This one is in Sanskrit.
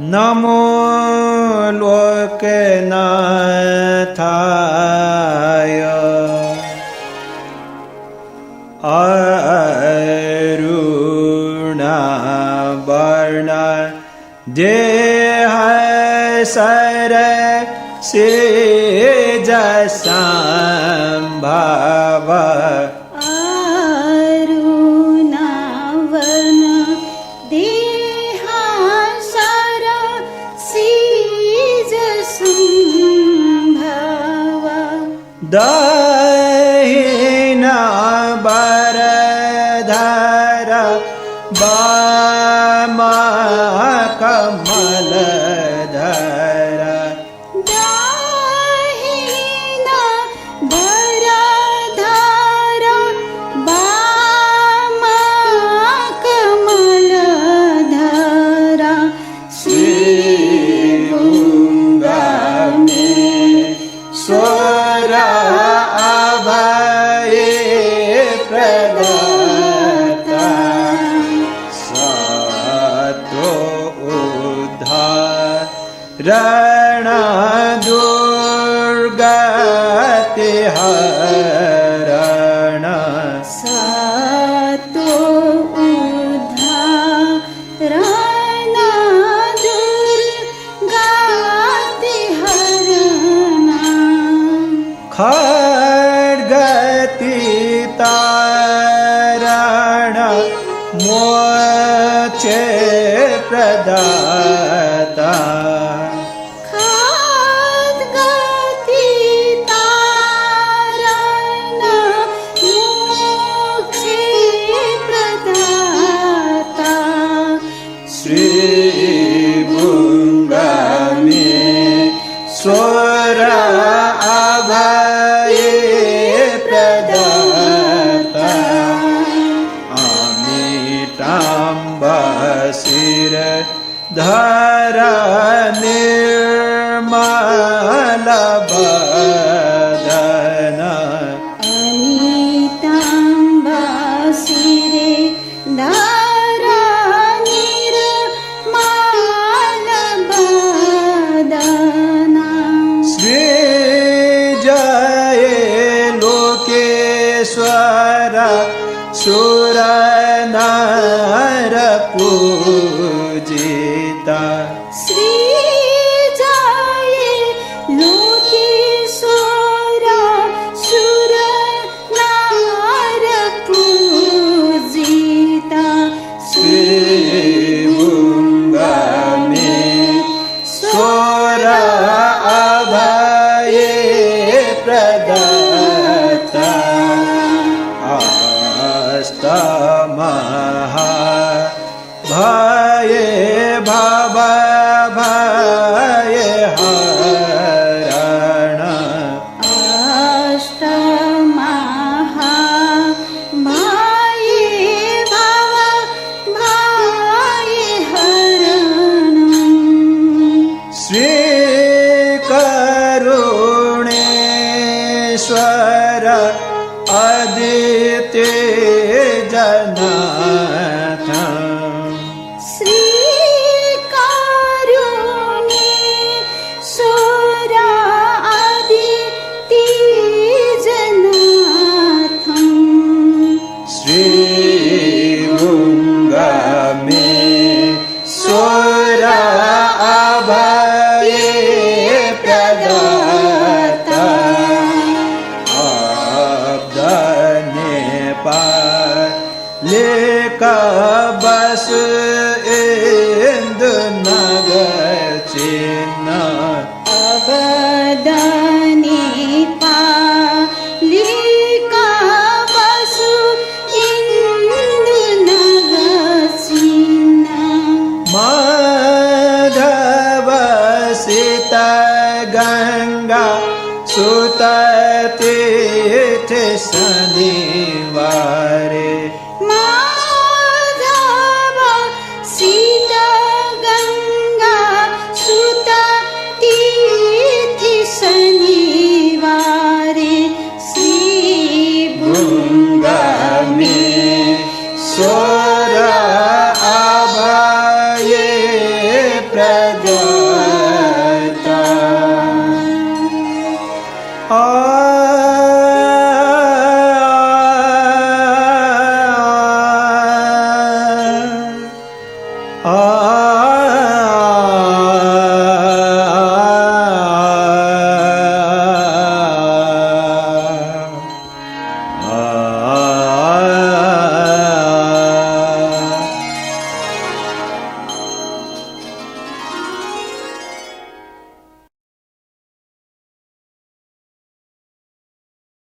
नमो लोकनाथाय अरुणवर्ण देह सर सेजसंभव अरुणवर्ण देह सर सेजसंभव दहिना बरधर वामा कमलधर दाहिना बरधर वामा कमलधर श्रीभुङ्गमेश्वर अभये प्रदाता सतो उद्धारण दुर्गति हरण सतो उद्धारण दुर्गति हरण खड्गति तारण मोक्षे प्रदाता खड्गति तारण मोक्षे प्रदाता श्रीभुङ्गमेश्वर अभये प्रदाता अमिताम्बशिर धर निर्मल बदन अमिताम्बशिरे धर निर्मल बदन श्रीजये लोकेश्वर सुरनर पूजिता श्रीजये लोकेश्वर सुर नर पूजिता श्रीभुङ्गमेश्वर अभये प्रदाता अष्टमहाभये भव भये हरण अष्टमहाभये भव भये हरण श्रीकरुणेश्वर अदिते जनाथ श्रीकरुणेश्वर अदिति जनाथं श्रीभुङ्गमेश्वर अभये प्रदाता लेक बस इंद